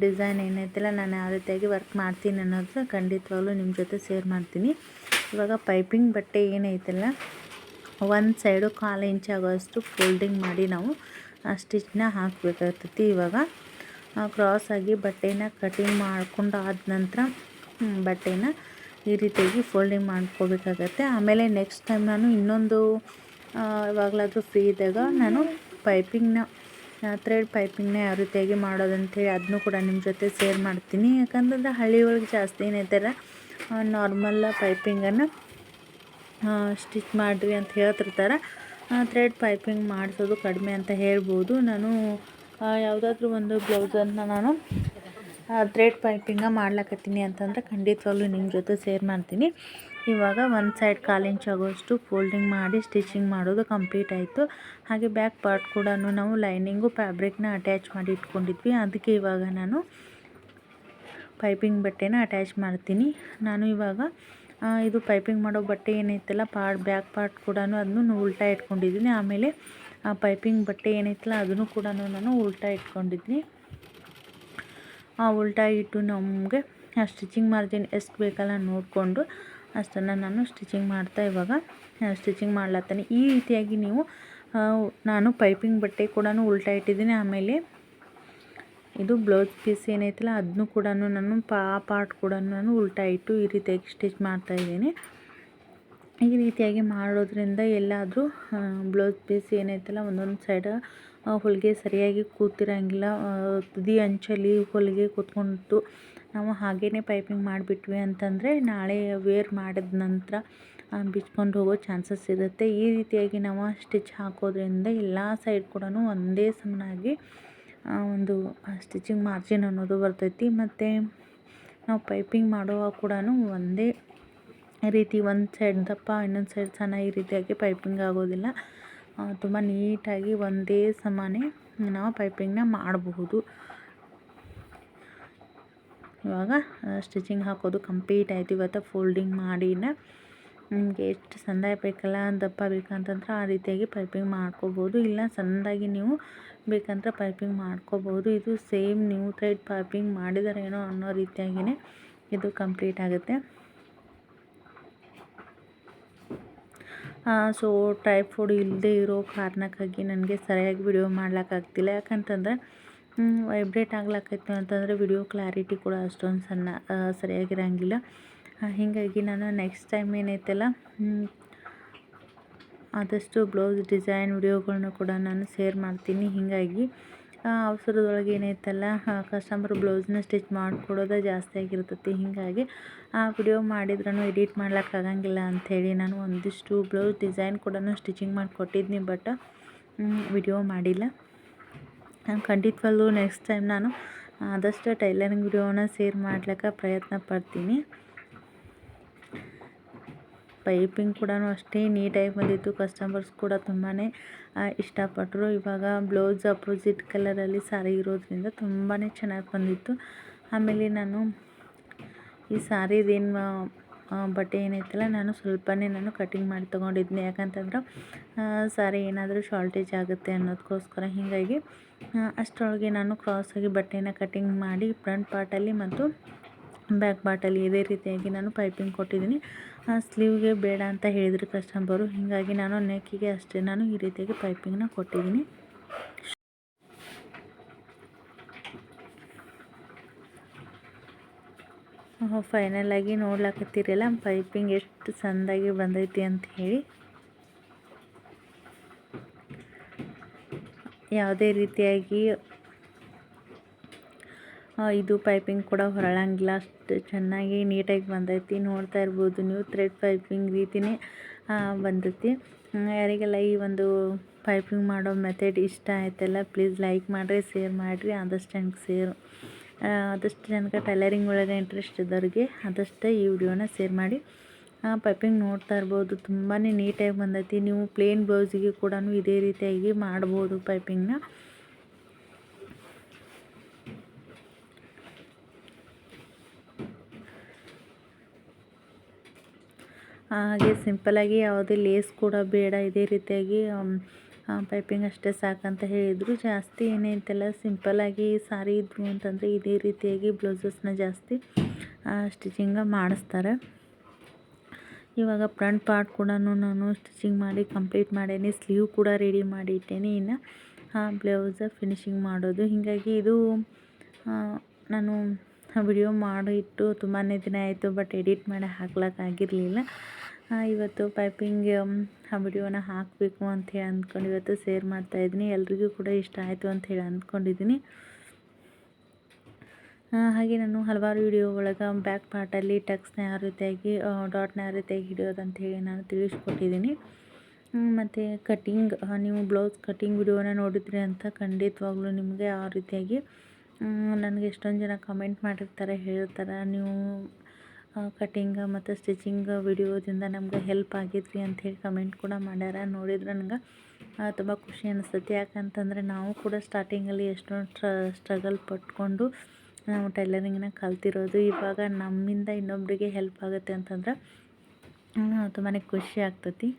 ಡಿಸೈನ್ ಏನೈತಿಲ್ಲ ನಾನು ಯಾವ ರೀತಿಯಾಗಿ ವರ್ಕ್ ಮಾಡ್ತೀನಿ ಅನ್ನೋದನ್ನ ಖಂಡಿತವಾಗ್ಲೂ ನಿಮ್ಮ ಜೊತೆ ಶೇರ್ ಮಾಡ್ತೀನಿ. ಇವಾಗ ಪೈಪಿಂಗ್ ಬಟ್ಟೆ ಏನೈತಲ್ಲ ಒಂದು ಸೈಡು 1/4 ಇಂಚ್ ಆಗೋಷ್ಟು ಫೋಲ್ಡಿಂಗ್ ಮಾಡಿ ನಾವು ಸ್ಟಿಚ್ನ ಹಾಕಬೇಕಾಗ್ತೈತಿ. ಇವಾಗ ಕ್ರಾಸಾಗಿ ಬಟ್ಟೆನ ಕಟಿಂಗ್ ಮಾಡ್ಕೊಂಡು ಆದ ನಂತರ ಬಟ್ಟೆನ ಈ ರೀತಿಯಾಗಿ ಫೋಲ್ಡಿಂಗ್ ಮಾಡ್ಕೋಬೇಕಾಗತ್ತೆ. ಆಮೇಲೆ ನೆಕ್ಸ್ಟ್ ಟೈಮ್ ನಾನು ಇನ್ನೊಂದು ಯಾವಾಗಲಾದರೂ ಫ್ರೀ ಇದ್ದಾಗ ನಾನು ಪೈಪಿಂಗ್ನ ಥ್ರೆಡ್ ಪೈಪಿಂಗ್ನ ಯಾವ ರೀತಿಯಾಗಿ ಮಾಡೋದಂಥೇಳಿ ಅದನ್ನೂ ಕೂಡ ನಿಮ್ಮ ಜೊತೆ ಶೇರ್ ಮಾಡ್ತೀನಿ. ಯಾಕಂತಂದರೆ ಹಳ್ಳಿ ಒಳಗೆ ಜಾಸ್ತಿ ಏನೈತಲ್ಲ ನಾರ್ಮಲ್ ಪೈಪಿಂಗನ್ನು ಸ್ಟಿಚ್ ಮಾಡಿರಿ ಅಂತ ಹೇಳ್ತಿರ್ತಾರೆ. ಥ್ರೆಡ್ ಪೈಪಿಂಗ್ ಮಾಡಿಸೋದು ಕಡಿಮೆ ಅಂತ ಹೇಳ್ಬೋದು. ನಾನು ಯಾವುದಾದ್ರೂ ಒಂದು ಬ್ಲೌಸನ್ನು ನಾನು ಥ್ರೆಡ್ ಪೈಪಿಂಗ ಮಾಡ್ಲಕತ್ತೀನಿ ಅಂತಂದರೆ ಖಂಡಿತವಾಗ್ಲೂ ನಿಮ್ಮ ಜೊತೆ ಶೇರ್ ಮಾಡ್ತೀನಿ. ಇವಾಗ ಒಂದು ಸೈಡ್ 1/4 ಇಂಚ್ ಆಗೋಷ್ಟು ಫೋಲ್ಡಿಂಗ್ ಮಾಡಿ ಸ್ಟಿಚಿಂಗ್ ಮಾಡೋದು ಕಂಪ್ಲೀಟ್ ಆಯಿತು. ಹಾಗೆ ಬ್ಯಾಕ್ ಪಾರ್ಟ್ ಕೂಡ ನಾವು ಲೈನಿಂಗು ಫ್ಯಾಬ್ರಿಕ್ನ ಅಟ್ಯಾಚ್ ಮಾಡಿ ಇಟ್ಕೊಂಡಿದ್ವಿ. ಅದಕ್ಕೆ ಇವಾಗ ನಾನು ಪೈಪಿಂಗ್ ಬಟ್ಟೆನ ಅಟ್ಯಾಚ್ ಮಾಡ್ತೀನಿ. ನಾನು ಇವಾಗ ಇದು ಪೈಪಿಂಗ್ ಮಾಡೋ ಬಟ್ಟೆ ಏನೈತಲ್ಲ ಬ್ಯಾಕ್ ಪಾರ್ಟ್ ಕೂಡ ಅದನ್ನು ಉಲ್ಟಾ ಇಟ್ಕೊಂಡಿದ್ದೀನಿ. ಆಮೇಲೆ ಪೈಪಿಂಗ್ ಬಟ್ಟೆ ಏನೈತಲ್ಲ ಅದನ್ನು ಕೂಡ ನಾನು ಉಲ್ಟಾ ಇಟ್ಕೊಂಡಿದ್ದೀನಿ. ಉಲ್ಟಾ ಇಟ್ಟು ನಮಗೆ ಸ್ಟಿಚಿಂಗ್ ಮಾರ್ಜಿನ್ ಎಷ್ಟು ಬೇಕಲ್ಲ ನೋಡಿಕೊಂಡು ಅಷ್ಟನ್ನು ನಾನು ಸ್ಟಿಚಿಂಗ್ ಮಾಡ್ತಾ ಇವಾಗ ಸ್ಟಿಚಿಂಗ್ ಮಾಡ್ಲತ್ತೀನಿ. ಈ ರೀತಿಯಾಗಿ ನೀವು ನಾನು ಪೈಪಿಂಗ್ ಬಟ್ಟೆ ಕೂಡ ಉಲ್ಟಾ ಇಟ್ಟಿದ್ದೀನಿ. ಆಮೇಲೆ ಇದು ಬ್ಲೌಸ್ ಪೀಸ್ ಏನೈತಲ್ಲ ಅದನ್ನು ಕೂಡ ನಾನು ಪಾರ್ಟ್ ಕೂಡ ನಾನು ಉಲ್ಟಾ ಇಟ್ಟು ಈ ರೀತಿಯಾಗಿ ಸ್ಟಿಚ್ ಮಾಡ್ತಾಯಿದ್ದೀನಿ. ಈ ರೀತಿಯಾಗಿ ಮಾಡೋದ್ರಿಂದ ಎಲ್ಲಾದರೂ ಬ್ಲೌಸ್ ಪೀಸ್ ಏನೈತಲ್ಲ ಒಂದೊಂದು ಸೈಡ್ ಹೊಲಿಗೆ ಸರಿಯಾಗಿ ಕೂತಿರೋಂಗಿಲ್ಲ. ತುದಿ ಅಂಚಲ್ಲಿ ಹೊಲಿಗೆ ಕೂತ್ಕೊಂಡು ನಾವು ಹಾಗೇ ಪೈಪಿಂಗ್ ಮಾಡಿಬಿಟ್ವಿ ಅಂತಂದರೆ ನಾಳೆ ವೇರ್ ಮಾಡಿದ ನಂತರ ಬಿಚ್ಕೊಂಡು ಹೋಗೋ ಚಾನ್ಸಸ್ ಇರುತ್ತೆ. ಈ ರೀತಿಯಾಗಿ ನಾವು ಸ್ಟಿಚ್ ಹಾಕೋದ್ರಿಂದ ಎಲ್ಲ ಸೈಡ್ ಕೂಡ ಒಂದೇ ಸಮನಾಗಿ ಒಂದು ಸ್ಟಿಚಿಂಗ್ ಮಾರ್ಜಿನ್ ಅನ್ನೋದು ಬರ್ತೈತಿ. ಮತ್ತು ನಾವು ಪೈಪಿಂಗ್ ಮಾಡುವಾಗ ಕೂಡ ಒಂದೇ ರೀತಿ ಒಂದು ಸೈಡ್ ದಪ್ಪ ಇನ್ನೊಂದು ಸೈಡ್ ಸಣ್ಣ ಈ ರೀತಿಯಾಗಿ ಪೈಪಿಂಗ್ ಆಗೋದಿಲ್ಲ. ತುಂಬ ನೀಟಾಗಿ ಒಂದೇ ಸಮಾನೆ ನಾವು ಪೈಪಿಂಗ್ನ ಮಾಡಬಹುದು. ಇವಾಗ ಸ್ಟಿಚಿಂಗ್ ಹಾಕೋದು ಕಂಪ್ಲೀಟ್ ಆಯಿತು. ಇವತ್ತು ಫೋಲ್ಡಿಂಗ್ ಮಾಡಿನ ನಿಮಗೆ ಎಷ್ಟು ಸಣ್ಣ ಬೇಕಲ್ಲ ದಪ್ಪ ಬೇಕಂತಂದ್ರೆ ಆ ರೀತಿಯಾಗಿ ಪೈಪಿಂಗ್ ಮಾಡ್ಕೋಬೋದು. ಇಲ್ಲ ಸಣ್ಣದಾಗಿ ನೀವು ಬೇಕಂದ್ರೆ ಪೈಪಿಂಗ್ ಮಾಡ್ಕೋಬೋದು. ಇದು ಸೇಮ್ ನೀವು ಥ್ರೆಡ್ ಪೈಪಿಂಗ್ ಮಾಡಿದಾರೇನೋ ಅನ್ನೋ ರೀತಿಯಾಗಿಯೇ ಇದು ಕಂಪ್ಲೀಟ್ ಆಗುತ್ತೆ. ಸೊ ಟ್ರೈಫೋಡ್ ಇಲ್ಲದೆ ಇರೋ ಕಾರಣಕ್ಕಾಗಿ ನನಗೆ ಸರಿಯಾಗಿ ವಿಡಿಯೋ ಮಾಡ್ಲಿಕ್ಕಾಗ್ತಿಲ್ಲ. ಯಾಕಂತಂದರೆ ವೈಬ್ರೇಟ್ ಆಗ್ಲಕ್ಕೈತೆ ಅಂತಂದರೆ ವಿಡಿಯೋ ಕ್ಲಾರಿಟಿ ಕೂಡ ಅಷ್ಟೊಂದು ಸರಿಯಾಗಿರೋಂಗಿಲ್ಲ. ಹೀಗಾಗಿ ನಾನು ನೆಕ್ಸ್ಟ್ ಟೈಮ್ ಏನೈತಲ್ಲ ಆದಷ್ಟು ಬ್ಲೌಸ್ ಡಿಸೈನ್ ವಿಡಿಯೋಗಳನ್ನ ಕೂಡ ನಾನು ಶೇರ್ ಮಾಡ್ತೀನಿ. ಹೀಗಾಗಿ ಅವಸರದೊಳಗೆ ಏನೈತಲ್ಲ ಕಸ್ಟಮರ್ ಬ್ಲೌಸ್ನ ಸ್ಟಿಚ್ ಮಾಡಿಕೊಡೋದೇ ಜಾಸ್ತಿ ಆಗಿರ್ತೈತಿ. ಹೀಗಾಗಿ ಆ ವಿಡಿಯೋ ಮಾಡಿದ್ರೂ ಎಡಿಟ್ ಮಾಡ್ಲಿಕ್ಕಾಗಂಗಿಲ್ಲ ಅಂಥೇಳಿ ನಾನು ಒಂದಿಷ್ಟು ಬ್ಲೌಸ್ ಡಿಸೈನ್ ಕೂಡ ಸ್ಟಿಚಿಂಗ್ ಮಾಡಿ ಕೊಟ್ಟಿದ್ನಿ, ಬಟ್ ವಿಡಿಯೋ ಮಾಡಿಲ್ಲ. ಖಂಡಿತವಾಗ್ಲೂ ನೆಕ್ಸ್ಟ್ ಟೈಮ್ ನಾನು ಆದಷ್ಟು ಟೈಲರಿಂಗ್ ವಿಡಿಯೋನ ಶೇರ್ ಮಾಡ್ಲಿಕ್ಕೆ ಪ್ರಯತ್ನ ಪಡ್ತೀನಿ. ಪೈಪಿಂಗ್ ಕೂಡ ಅಷ್ಟೇ ನೀಟಾಗಿ ಬಂದಿತ್ತು. ಕಸ್ಟಮರ್ಸ್ ಕೂಡ ತುಂಬಾ ಇಷ್ಟಪಟ್ಟರು. ಇವಾಗ ಬ್ಲೌಸ್ ಅಪೋಸಿಟ್ ಕಲರಲ್ಲಿ ಸಾರಿ ಇರೋದ್ರಿಂದ ತುಂಬಾ ಚೆನ್ನಾಗಿ ಬಂದಿತ್ತು. ಆಮೇಲೆ ನಾನು ಈ ಸಾರಿದೇನು ಬಟ್ಟೆ ಏನೈತಲ್ಲ ನಾನು ಸ್ವಲ್ಪನೇ ಕಟಿಂಗ್ ಮಾಡಿ ತೊಗೊಂಡಿದ್ನಿ. ಯಾಕಂತಂದ್ರೆ ಸಾರಿ ಏನಾದರೂ ಶಾರ್ಟೇಜ್ ಆಗುತ್ತೆ ಅನ್ನೋದಕ್ಕೋಸ್ಕರ. ಹೀಗಾಗಿ ಅಷ್ಟರೊಳಗೆ ನಾನು ಕ್ರಾಸಾಗಿ ಬಟ್ಟೆನ ಕಟಿಂಗ್ ಮಾಡಿ ಫ್ರಂಟ್ ಪಾರ್ಟಲ್ಲಿ ಮತ್ತು ಬ್ಯಾಕ್ ಪಾರ್ಟಲ್ಲಿ ಇದೇ ರೀತಿಯಾಗಿ ನಾನು ಪೈಪಿಂಗ್ ಕೊಟ್ಟಿದ್ದೀನಿ. ಸ್ಲೀವ್ಗೆ ಬೇಡ ಅಂತ ಹೇಳಿದರು ಕಸ್ಟಮರು. ಹೀಗಾಗಿ ನಾನು ನೆಕ್ಕಿಗೆ ಅಷ್ಟೇ ನಾನು ಈ ರೀತಿಯಾಗಿ ಪೈಪಿಂಗ್ನ ಕೊಟ್ಟಿದ್ದೀನಿ. ಫೈನಲಾಗಿ ನೋಡ್ಲಾಕತ್ತೀರಲ್ಲ ಪೈಪಿಂಗ್ ಎಷ್ಟು ಚೆಂದಾಗಿ ಬಂದೈತಿ ಅಂತ ಹೇಳಿ. ಯಾವುದೇ ರೀತಿಯಾಗಿ ಇದು ಪೈಪಿಂಗ್ ಕೂಡ ಹೊರಳಂಗಿಲ್ಲ, ಅಷ್ಟು ಚೆನ್ನಾಗಿ ನೀಟಾಗಿ ಬಂದೈತಿ. ನೋಡ್ತಾ ಇರ್ಬೋದು ನೀವು, ಥ್ರೆಡ್ ಪೈಪಿಂಗ್ ರೀತಿಯೇ ಬಂದೈತಿ. ಯಾರಿಗೆಲ್ಲ ಈ ಒಂದು ಪೈಪಿಂಗ್ ಮಾಡೋ ಮೆಥಡ್ ಇಷ್ಟ ಆಯ್ತಲ್ಲ ಪ್ಲೀಸ್ ಲೈಕ್ ಮಾಡಿರಿ, ಶೇರ್ ಮಾಡಿರಿ. ಆದಷ್ಟು ಜನಕ್ಕೆ ಟೈಲರಿಂಗ್ ಒಳಗೆ ಇಂಟ್ರೆಸ್ಟ್ ಇದ್ದವ್ರಿಗೆ ಆದಷ್ಟು ಈ ವಿಡಿಯೋನ ಶೇರ್ ಮಾಡಿ. ಪೈಪಿಂಗ್ ನೋಡ್ತಾ ಇರ್ಬೋದು ತುಂಬಾ ನೀಟಾಗಿ ಬಂದೈತಿ. ನೀವು ಪ್ಲೇನ್ ಬ್ಲೌಸಿಗೆ ಕೂಡ ಇದೇ ರೀತಿಯಾಗಿ ಮಾಡ್ಬೋದು ಪೈಪಿಂಗ್ನ. ಹಾಗೆ ಸಿಂಪಲಾಗಿ ಯಾವುದೇ ಲೇಸ್ ಕೂಡ ಬೇಡ, ಇದೇ ರೀತಿಯಾಗಿ ಪೈಪಿಂಗ್ ಅಷ್ಟೇ ಸಾಕಂತ ಹೇಳಿದರು. ಜಾಸ್ತಿ ಏನೈತಲ್ಲ ಸಿಂಪಲಾಗಿ ಸಾರಿ ಇದ್ರು ಅಂತಂದರೆ ಇದೇ ರೀತಿಯಾಗಿ ಬ್ಲೌಸಸ್ನ ಜಾಸ್ತಿ ಸ್ಟಿಚಿಂಗ ಮಾಡಿಸ್ತಾರೆ. ಇವಾಗ ಫ್ರಂಟ್ ಪಾರ್ಟ್ ಕೂಡ ನಾನು ಸ್ಟಿಚಿಂಗ್ ಮಾಡಿ ಕಂಪ್ಲೀಟ್ ಮಾಡೀನಿ. ಸ್ಲೀವ್ ಕೂಡ ರೆಡಿ ಮಾಡಿ ಇಟ್ಟೇನಿ. ಇನ್ನು ಬ್ಲೌಸ್ ಫಿನಿಶಿಂಗ್ ಮಾಡೋದು. ಹೀಗಾಗಿ ಇದು ನಾನು ವಿಡಿಯೋ ಮಾಡಿಟ್ಟು ತುಂಬಾ ದಿನ ಆಯಿತು, ಬಟ್ ಎಡಿಟ್ ಮಾಡಿ ಹಾಕ್ಲಿಕ್ಕಾಗಿರಲಿಲ್ಲ. ಇವತ್ತು ಪೈಪಿಂಗ್ ವಿಡಿಯೋನ ಹಾಕಬೇಕು ಅಂಥೇಳಿ ಅಂದ್ಕೊಂಡು ಇವತ್ತು ಶೇರ್ ಮಾಡ್ತಾಯಿದ್ದೀನಿ. ಎಲ್ರಿಗೂ ಕೂಡ ಇಷ್ಟ ಆಯಿತು ಅಂಥೇಳಿ ಅಂದ್ಕೊಂಡಿದ್ದೀನಿ. ಹಾಗೆ ನಾನು ಹಲವಾರು ವಿಡಿಯೋ ಒಳಗೆ ಬ್ಯಾಕ್ ಪಾರ್ಟಲ್ಲಿ ಟಕ್ಸ್ನ ಯಾವ ರೀತಿಯಾಗಿ ಡಾಟ್ನ ಯಾವ ರೀತಿಯಾಗಿ ಹಿಡಿಯೋದು ಅಂಥೇಳಿ ನಾನು ತಿಳಿಸ್ಕೊಟ್ಟಿದ್ದೀನಿ. ಮತ್ತು ಕಟ್ಟಿಂಗ್, ನೀವು ಬ್ಲೌಸ್ ಕಟ್ಟಿಂಗ್ ವಿಡಿಯೋನ ನೋಡಿದ್ರಿ ಅಂತ ಖಂಡಿತವಾಗ್ಲೂ ನಿಮಗೆ ಯಾವ ರೀತಿಯಾಗಿ ನನಗೆ ಎಷ್ಟೊಂದು ಜನ ಕಮೆಂಟ್ ಮಾಡಿರ್ತಾರೆ, ಹೇಳ್ತಾರೆ ನೀವು ಕಟ್ಟಿಂಗ್ ಮತ್ತು ಸ್ಟಿಚಿಂಗ್ ವಿಡಿಯೋದಿಂದ ನಮ್ಗೆ ಹೆಲ್ಪ್ ಆಗಿದ್ರಿ ಅಂಥೇಳಿ ಕಮೆಂಟ್ ಕೂಡ ಮಾಡ್ಯಾರ. ನೋಡಿದ್ರೆ ನನಗೆ ತುಂಬ ಖುಷಿ ಅನಿಸ್ತೈತಿ. ಯಾಕಂತಂದರೆ ನಾವು ಕೂಡ ಸ್ಟಾರ್ಟಿಂಗಲ್ಲಿ ಎಷ್ಟೊಂದು ಸ್ಟ್ರಗಲ್ ಪಟ್ಕೊಂಡು ನಾವು ಟೈಲರಿಂಗ್ನ ಕಲ್ತಿರೋದು. ಇವಾಗ ನಮ್ಮಿಂದ ಇನ್ನೊಬ್ಬರಿಗೆ ಹೆಲ್ಪ್ ಆಗುತ್ತೆ ಅಂತಂದ್ರೆ ತುಂಬಾ ಖುಷಿ ಆಗ್ತೈತಿ.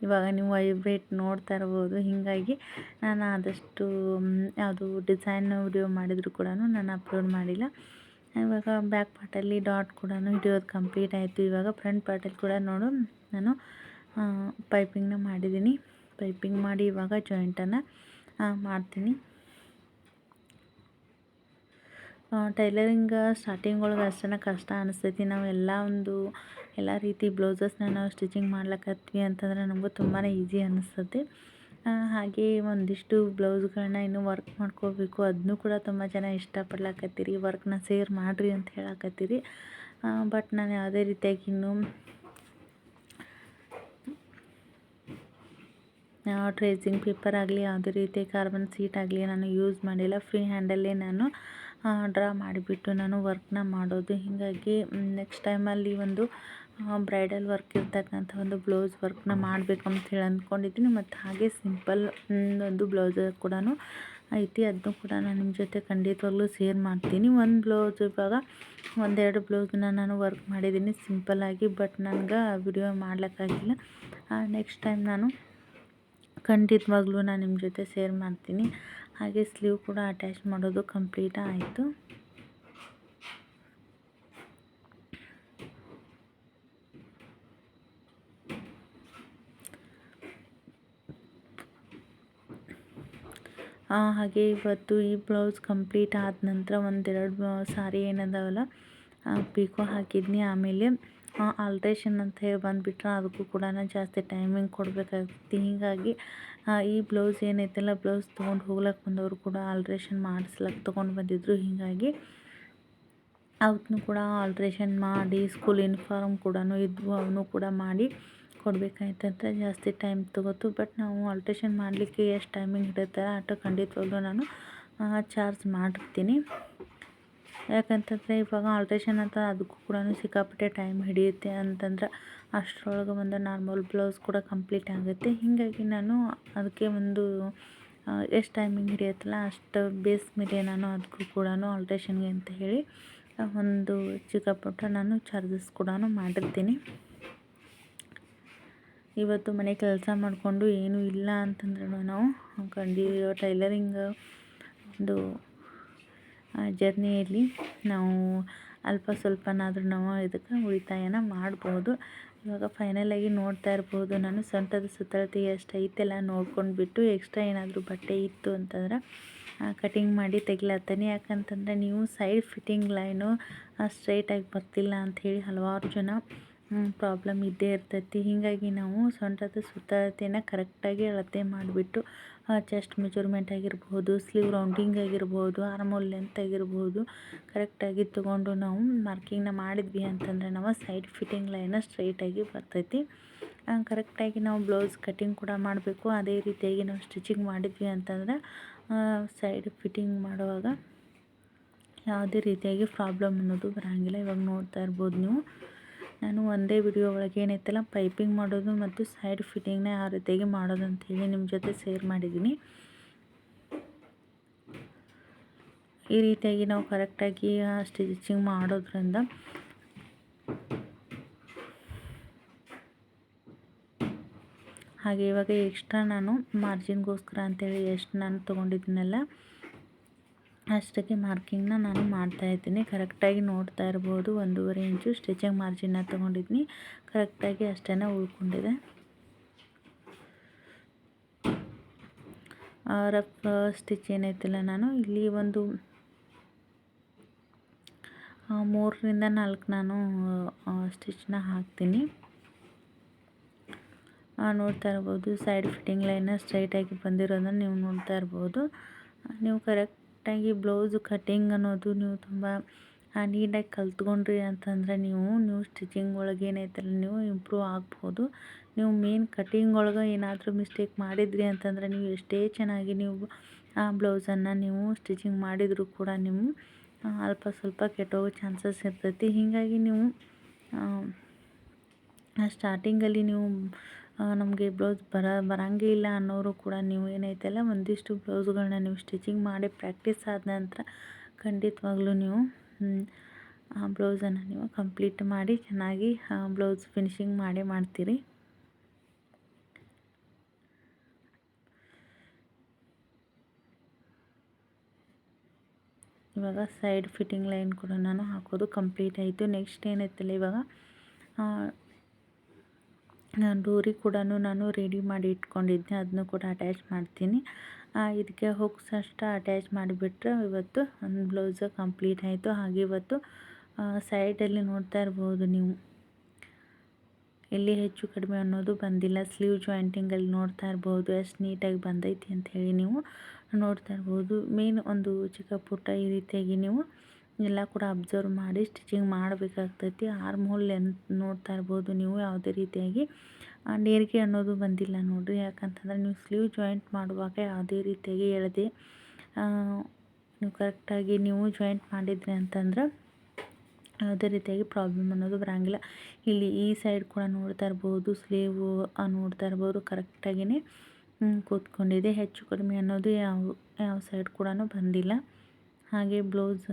ಇವಾಗ ನೀವು ವೈಬ್ರೇಟ್ ನೋಡ್ತಾ ಇರ್ಬೋದು. ಹೀಗಾಗಿ ನಾನು ಆದಷ್ಟು ಯಾವುದು ಡಿಸೈನ್ ವಿಡಿಯೋ ಮಾಡಿದರೂ ಕೂಡ ನಾನು ಅಪ್ಲೋಡ್ ಮಾಡಿಲ್ಲ. ಇವಾಗ ಬ್ಯಾಕ್ ಪಾರ್ಟಲ್ಲಿ ಡಾಟ್ ಕೂಡ ಹಿಡಿಯೋದು ಕಂಪ್ಲೀಟ್ ಆಯಿತು. ಇವಾಗ ಫ್ರಂಟ್ ಪಾರ್ಟಲ್ಲಿ ಕೂಡ ನಾನು ಪೈಪಿಂಗ್ನ ಮಾಡಿದ್ದೀನಿ. ಪೈಪಿಂಗ್ ಮಾಡಿ ಇವಾಗ ಜಾಯಿಂಟನ್ನು ಮಾಡ್ತೀನಿ. ಟೈಲರಿಂಗ್ ಸ್ಟಾರ್ಟಿಂಗ್ ಒಳಗೆ ಅಷ್ಟೇ ಕಷ್ಟ ಅನಿಸ್ತೈತಿ. ನಾವು ಎಲ್ಲ ರೀತಿ ಬ್ಲೌಸಸ್ನ ನಾವು ಸ್ಟಿಚಿಂಗ್ ಮಾಡ್ಲಕತ್ವಿ ಅಂತಂದರೆ ನಮಗೂ ತುಂಬಾ ಈಸಿ ಅನ್ನಿಸ್ತೈತಿ. ಹಾಗೆ ಒಂದಿಷ್ಟು ಬ್ಲೌಸ್ಗಳನ್ನ ಇನ್ನೂ ವರ್ಕ್ ಮಾಡ್ಕೋಬೇಕು, ಅದನ್ನೂ ಕೂಡ ತುಂಬ ಜನ ಇಷ್ಟಪಡ್ಲಕತ್ತೀರಿ. ವರ್ಕ್ನ ಶೇರ್ ಮಾಡಿರಿ ಅಂತ ಹೇಳಕತ್ತೀರಿ. ಬಟ್ ನಾನು ಯಾವುದೇ ರೀತಿಯಾಗಿ ಇನ್ನೂ ಟ್ರೇಸಿಂಗ್ ಪೇಪರ್ ಆಗಲಿ ಯಾವುದೇ ರೀತಿ ಕಾರ್ಬನ್ ಶೀಟ್ ಆಗಲಿ ನಾನು ಯೂಸ್ ಮಾಡಿಲ್ಲ. ಫ್ರೀ ಹ್ಯಾಂಡಲ್ಲೇ ನಾನು ಡ್ರಾ ಮಾಡಿಬಿಟ್ಟು ನಾನು ವರ್ಕ್ನ ಮಾಡೋದು. ಹೀಗಾಗಿ ನೆಕ್ಸ್ಟ್ ಟೈಮಲ್ಲಿ ಒಂದು ಬ್ರೈಡಲ್ ವರ್ಕ್ ಇರ್ತಕ್ಕಂಥ ಒಂದು ಬ್ಲೌಸ್ ವರ್ಕ್ನ ಮಾಡಬೇಕು ಅಂತ ಹೇಳಿ ಅಂದ್ಕೊಂಡಿದ್ದೀನಿ. ಮತ್ತು ಹಾಗೆ ಸಿಂಪಲ್ ಒಂದು ಬ್ಲೌಸ್ ಕೂಡ ಐತಿ, ಅದನ್ನು ಕೂಡ ನಾನು ನಿಮ್ಮ ಜೊತೆ ಖಂಡಿತವಾಗ್ಲೂ ಶೇರ್ ಮಾಡ್ತೀನಿ. ಒಂದು ಬ್ಲೌಸ್ ಇವಾಗ ಒಂದೆರಡು ಬ್ಲೌಸ್ನ ನಾನು ವರ್ಕ್ ಮಾಡಿದ್ದೀನಿ ಸಿಂಪಲ್ಲಾಗಿ, ಬಟ್ ನನಗೆ ವಿಡಿಯೋ ಮಾಡ್ಲಿಕ್ಕಾಗಿಲ್ಲ. ನೆಕ್ಸ್ಟ್ ಟೈಮ್ ನಾನು ಖಂಡಿತವಾಗ್ಲೂ ನಾನು ನಿಮ್ಮ ಜೊತೆ ಶೇರ್ ಮಾಡ್ತೀನಿ. ಹಾಗೆ ಸ್ಲೀವ್ ಕೂಡ ಅಟ್ಯಾಚ್ ಮಾಡೋದು ಕಂಪ್ಲೀಟ್ ಆಯಿತು. ಹಾಗೆ ಇವತ್ತು ಈ ಬ್ಲೌಸ್ ಕಂಪ್ಲೀಟ್ ಆದ ನಂತರ ಒಂದೆರಡು ಸಾರಿ ಏನದಾವಲ್ಲ ಪಿಕೋ ಹಾಕಿದ್ನಿ. ಆಮೇಲೆ ಆಲ್ಟ್ರೇಷನ್ ಅಂತ ಹೇಳಿ ಬಂದುಬಿಟ್ರೆ ಅದಕ್ಕೂ ಕೂಡ ಜಾಸ್ತಿ ಟೈಮಿಂಗ್ ಕೊಡಬೇಕಾಗ್ತೈತಿ. ಹೀಗಾಗಿ ಈ ಬ್ಲೌಸ್ ಏನೈತಲ್ಲ, ಬ್ಲೌಸ್ ತೊಗೊಂಡು ಹೋಗ್ಲಕ್ಕೆ ಬಂದವರು ಕೂಡ ಆಲ್ಟ್ರೇಷನ್ ಮಾಡಿಸ್ಲಕ್ಕೆ ತೊಗೊಂಡು ಬಂದಿದ್ರು. ಹೀಗಾಗಿ ಅವತ್ತೂ ಕೂಡ ಆಲ್ಟ್ರೇಷನ್ ಮಾಡಿ, ಸ್ಕೂಲ್ ಯೂನಿಫಾರ್ಮ್ ಕೂಡ ಇದ್ವು, ಅವನು ಕೂಡ ಮಾಡಿ ಕೊಡಬೇಕಾಯ್ತಂತ ಜಾಸ್ತಿ ಟೈಮ್ ತೊಗೋತು. ಬಟ್ ನಾವು ಆಲ್ಟ್ರೇಷನ್ ಮಾಡಲಿಕ್ಕೆ ಎಷ್ಟು ಟೈಮಿಂಗ್ ಹಿಡಿಯುತ್ತೆ ಅಷ್ಟು ಖಂಡಿತವಾಗ್ಲೂ ನಾನು ಚಾರ್ಜ್ ಮಾಡಿರ್ತೀನಿ. ಯಾಕಂತಂದರೆ ಇವಾಗ ಆಲ್ಟ್ರೇಷನ್ ಅಂತ ಅದಕ್ಕೂ ಕೂಡ ಸಿಕ್ಕಾಪಟ್ಟೆ ಟೈಮ್ ಹಿಡಿಯುತ್ತೆ ಅಂತಂದ್ರೆ ಅಷ್ಟರೊಳಗೆ ಒಂದು ನಾರ್ಮಲ್ ಬ್ಲೌಸ್ ಕೂಡ ಕಂಪ್ಲೀಟ್ ಆಗುತ್ತೆ. ಹೀಗಾಗಿ ನಾನು ಅದಕ್ಕೆ ಒಂದು ಎಷ್ಟು ಟೈಮಿಂಗ್ ಹಿಡಿಯುತ್ತಲ್ಲ ಅಷ್ಟು ಬೇಸ್ ಮೇಲೆ ನಾನು ಅದಕ್ಕೂ ಕೂಡ ಆಲ್ಟ್ರೇಷನ್ಗೆ ಅಂತ ಹೇಳಿ ಒಂದು ಚಿಕ್ಕಪುಟ್ಟ ನಾನು ಚಾರ್ಜಸ್ ಕೂಡ ಮಾಡಿರ್ತೀನಿ. ಇವತ್ತು ಮನೆ ಕೆಲಸ ಮಾಡಿಕೊಂಡು ಏನೂ ಇಲ್ಲ ಅಂತಂದ್ರೂ ನಾವು ಟೈಲರಿಂಗ್ ಒಂದು ಜರ್ನಿಯಲ್ಲಿ ನಾವು ಅಲ್ಪ ಸ್ವಲ್ಪನಾದರೂ ನಾವು ಇದಕ್ಕೆ ಉಳಿತಾಯನ ಮಾಡ್ಬೋದು. ಇವಾಗ ಫೈನಲಾಗಿ ನೋಡ್ತಾ ಇರ್ಬೋದು, ನಾನು ಸೊಂಟದ ಸುತ್ತಳತೆ ಎಷ್ಟು ಐತೆಲ್ಲ ನೋಡ್ಕೊಂಡ್ಬಿಟ್ಟು ಎಕ್ಸ್ಟ್ರಾ ಏನಾದರೂ ಬಟ್ಟೆ ಇತ್ತು ಅಂತಂದ್ರೆ ಕಟಿಂಗ್ ಮಾಡಿ ತೆಗಿಲತ್ತೇನೆ. ಯಾಕಂತಂದರೆ ನೀವು ಸೈಡ್ ಫಿಟ್ಟಿಂಗ್ ಲೈನು ಸ್ಟ್ರೈಟಾಗಿ ಬರ್ತಿಲ್ಲ ಅಂಥೇಳಿ ಹಲವಾರು ಜನ ಪ್ರಾಬ್ಲಮ್ ಇದ್ದೇ ಇರ್ತೈತಿ. ಹೀಗಾಗಿ ನಾವು ಸೊಂಟದ ಸುತ್ತಳತೆನ ಕರೆಕ್ಟಾಗಿ ಅಳತೆ ಮಾಡಿಬಿಟ್ಟು ಚೆಸ್ಟ್ ಮೆಜರ್ಮೆಂಟ್ ಆಗಿರ್ಬೋದು, ಸ್ಲೀವ್ ರೌಂಡಿಂಗ್ ಆಗಿರ್ಬೋದು, ಆರ್ಮೋಲ್ ಲೆಂತ್ ಆಗಿರ್ಬೋದು ಕರೆಕ್ಟಾಗಿ ತೊಗೊಂಡು ನಾವು ಮಾರ್ಕಿಂಗ್ನ ಮಾಡಿದ್ವಿ ಅಂತಂದರೆ ನಾವು ಸೈಡ್ ಫಿಟ್ಟಿಂಗ್ ಲೈನ ಸ್ಟ್ರೈಟಾಗಿ ಬರ್ತೈತಿ. ಕರೆಕ್ಟಾಗಿ ನಾವು ಬ್ಲೌಸ್ ಕಟಿಂಗ್ ಕೂಡ ಮಾಡಬೇಕು. ಅದೇ ರೀತಿಯಾಗಿ ನಾವು ಸ್ಟಿಚಿಂಗ್ ಮಾಡಿದ್ವಿ ಅಂತಂದರೆ ಸೈಡ್ ಫಿಟ್ಟಿಂಗ್ ಮಾಡುವಾಗ ಯಾವುದೇ ರೀತಿಯಾಗಿ ಪ್ರಾಬ್ಲಮ್ ಅನ್ನೋದು ಬರೋಂಗಿಲ್ಲ. ಇವಾಗ ನೋಡ್ತಾ ಇರ್ಬೋದು ನೀವು, ನಾನು ಒಂದೇ ವಿಡಿಯೋ ಒಳಗೆ ಏನೈತಲ್ಲ ಪೈಪಿಂಗ್ ಮಾಡೋದು ಮತ್ತು ಸೈಡ್ ಫಿಟ್ಟಿಂಗ್ನ ಯಾವ ರೀತಿಯಾಗಿ ಮಾಡೋದು ಅಂಥೇಳಿ ನಿಮ್ಮ ಜೊತೆ ಶೇರ್ ಮಾಡಿದ್ದೀನಿ. ಈ ರೀತಿಯಾಗಿ ನಾವು ಕರೆಕ್ಟಾಗಿ ಸ್ಟಿಚಿಂಗ್ ಮಾಡೋದ್ರಿಂದ ಹಾಗೆ ಇವಾಗ ಎಕ್ಸ್ಟ್ರಾ ನಾನು ಮಾರ್ಜಿನ್ಗೋಸ್ಕರ ಅಂಥೇಳಿ ಎಷ್ಟು ನಾನು ತೊಗೊಂಡಿದ್ದೀನಲ್ಲ ಅಷ್ಟಕ್ಕೆ ಮಾರ್ಕಿಂಗ್ನ ನಾನು ಮಾಡ್ತಾಯಿದ್ದೀನಿ. ಕರೆಕ್ಟಾಗಿ ನೋಡ್ತಾ ಇರ್ಬೋದು, 1.5 ಇಂಚು ಸ್ಟಿಚಿಂಗ್ ಮಾರ್ಜಿನ್ನ ತೊಗೊಂಡಿದ್ದೀನಿ. ಕರೆಕ್ಟಾಗಿ ಅಷ್ಟೇ ಉಳ್ಕೊಂಡಿದೆ. ರಫ್ ಸ್ಟಿಚ್ ಏನೈತಿಲ್ಲ, ನಾನು ಇಲ್ಲಿ ಒಂದು 3 ರಿಂದ 4 ನಾನು ಸ್ಟಿಚ್ನ ಹಾಕ್ತೀನಿ. ನೋಡ್ತಾ ಇರ್ಬೋದು, ಸೈಡ್ ಫಿಟ್ಟಿಂಗ್ ಲೈನ್ನ ಸ್ಟ್ರೈಟಾಗಿ ಬಂದಿರೋದನ್ನು ನೀವು ನೋಡ್ತಾ ಇರ್ಬೋದು. ನೀವು ಕರೆಕ್ಟಾಗಿ ಬ್ಲೌಸು ಕಟ್ಟಿಂಗ್ ಅನ್ನೋದು ನೀವು ತುಂಬ ನೀಟಾಗಿ ಕಲ್ತ್ಕೊಂಡ್ರಿ ಅಂತಂದರೆ ನೀವು ಸ್ಟಿಚಿಂಗ್ ಒಳಗೆ ಏನೈತಲ್ಲ ನೀವು ಇಂಪ್ರೂವ್ ಆಗ್ಬೋದು. ನೀವು ಮೇನ್ ಕಟ್ಟಿಂಗ್ ಒಳಗೆ ಏನಾದರೂ ಮಿಸ್ಟೇಕ್ ಮಾಡಿದ್ರಿ ಅಂತಂದರೆ ನೀವು ಎಷ್ಟೇ ಚೆನ್ನಾಗಿ ನೀವು ಆ ಬ್ಲೌಸನ್ನು ನೀವು ಸ್ಟಿಚಿಂಗ್ ಮಾಡಿದರೂ ಕೂಡ ನೀವು ಅಲ್ಪ ಸ್ವಲ್ಪ ಕೆಟ್ಟೋಗೋ ಚಾನ್ಸಸ್ ಇರ್ತೈತಿ. ಹೀಗಾಗಿ ನೀವು ಸ್ಟಾರ್ಟಿಂಗಲ್ಲಿ ನೀವು ನಮಗೆ ಬ್ಲೌಸ್ ಬರೋಂಗೇ ಇಲ್ಲ ಅನ್ನೋರು ಕೂಡ ನೀವು ಏನೈತಲ್ಲ ಒಂದಿಷ್ಟು ಬ್ಲೌಸ್ಗಳನ್ನ ನೀವು ಸ್ಟಿಚಿಂಗ್ ಮಾಡಿ ಪ್ರಾಕ್ಟೀಸ್ ಆದ ನಂತರ ಖಂಡಿತವಾಗ್ಲೂ ನೀವು ಆ ಬ್ಲೌಸನ್ನು ನೀವು ಕಂಪ್ಲೀಟ್ ಮಾಡಿ ಚೆನ್ನಾಗಿ ಬ್ಲೌಸ್ ಫಿನಿಶಿಂಗ್ ಮಾಡ್ತೀರಿ. ಇವಾಗ ಸೈಡ್ ಫಿಟ್ಟಿಂಗ್ ಲೈನ್ ಕೂಡ ನಾನು ಹಾಕೋದು ಕಂಪ್ಲೀಟ್ ಆಯಿತು. ನೆಕ್ಸ್ಟ್ ಏನೈತಲ್ಲ ಇವಾಗ ಡೋರಿ ಕೂಡ ನಾನು ರೆಡಿ ಮಾಡಿ ಇಟ್ಕೊಂಡಿದ್ದೆ, ಅದನ್ನು ಕೂಡ ಅಟ್ಯಾಚ್ ಮಾಡ್ತೀನಿ. ಇದಕ್ಕೆ ಹುಕ್ಸ್ ಅಷ್ಟು ಅಟ್ಯಾಚ್ ಮಾಡಿಬಿಟ್ರೆ ಇವತ್ತು ಒಂದು ಬ್ಲೌಸ್ ಕಂಪ್ಲೀಟ್ ಆಯಿತು. ಹಾಗೆ ಇವತ್ತು ಸೈಡಲ್ಲಿ ನೋಡ್ತಾ ಇರ್ಬೋದು ನೀವು, ಎಲ್ಲಿ ಹೆಚ್ಚು ಕಡಿಮೆ ಅನ್ನೋದು ಬಂದಿಲ್ಲ. ಸ್ಲೀವ್ ಜಾಯಿಂಟಿಂಗಲ್ಲಿ ನೋಡ್ತಾ ಇರ್ಬೋದು ಎಷ್ಟು ನೀಟಾಗಿ ಬಂದೈತಿ ಅಂಥೇಳಿ ನೀವು ನೋಡ್ತಾ ಇರ್ಬೋದು. ಮೇನ್ ಒಂದು ಚಿಕ್ಕ ಪುಟ್ಟ ಈ ರೀತಿಯಾಗಿ ನೀವು ಎಲ್ಲ ಕೂಡ ಅಬ್ಸರ್ವ್ ಮಾಡಿ ಸ್ಟಿಚಿಂಗ್ ಮಾಡಬೇಕಾಗ್ತೈತಿ. ಆರ್ಮ್ ಹೋಲ್ ಲೆಂತ್ ನೋಡ್ತಾ ಇರ್ಬೋದು ನೀವು, ಯಾವುದೇ ರೀತಿಯಾಗಿ ನೇರಿಗೆ ಅನ್ನೋದು ಬಂದಿಲ್ಲ ನೋಡಿರಿ. ಯಾಕಂತಂದರೆ ನೀವು ಸ್ಲೀವ್ ಜಾಯಿಂಟ್ ಮಾಡುವಾಗ ಯಾವುದೇ ರೀತಿಯಾಗಿ ಎಳೆದೆ ನೀವು ಕರೆಕ್ಟಾಗಿ ನೀವು ಜಾಯಿಂಟ್ ಮಾಡಿದ್ರಿ ಅಂತಂದ್ರೆ ಯಾವುದೇ ರೀತಿಯಾಗಿ ಪ್ರಾಬ್ಲಮ್ ಅನ್ನೋದು ಬರೋಂಗಿಲ್ಲ. ಇಲ್ಲಿ ಈ ಸೈಡ್ ಕೂಡ ನೋಡ್ತಾ ಇರ್ಬೋದು, ಸ್ಲೀವು ನೋಡ್ತಾ ಇರ್ಬೋದು ಕರೆಕ್ಟಾಗಿಯೇ ಕೂತ್ಕೊಂಡಿದೆ. ಹೆಚ್ಚು ಕಡಿಮೆ ಅನ್ನೋದು ಯಾವ ಸೈಡ್ ಕೂಡ ಬಂದಿಲ್ಲ. ಹಾಗೆ ಬ್ಲೌಸ್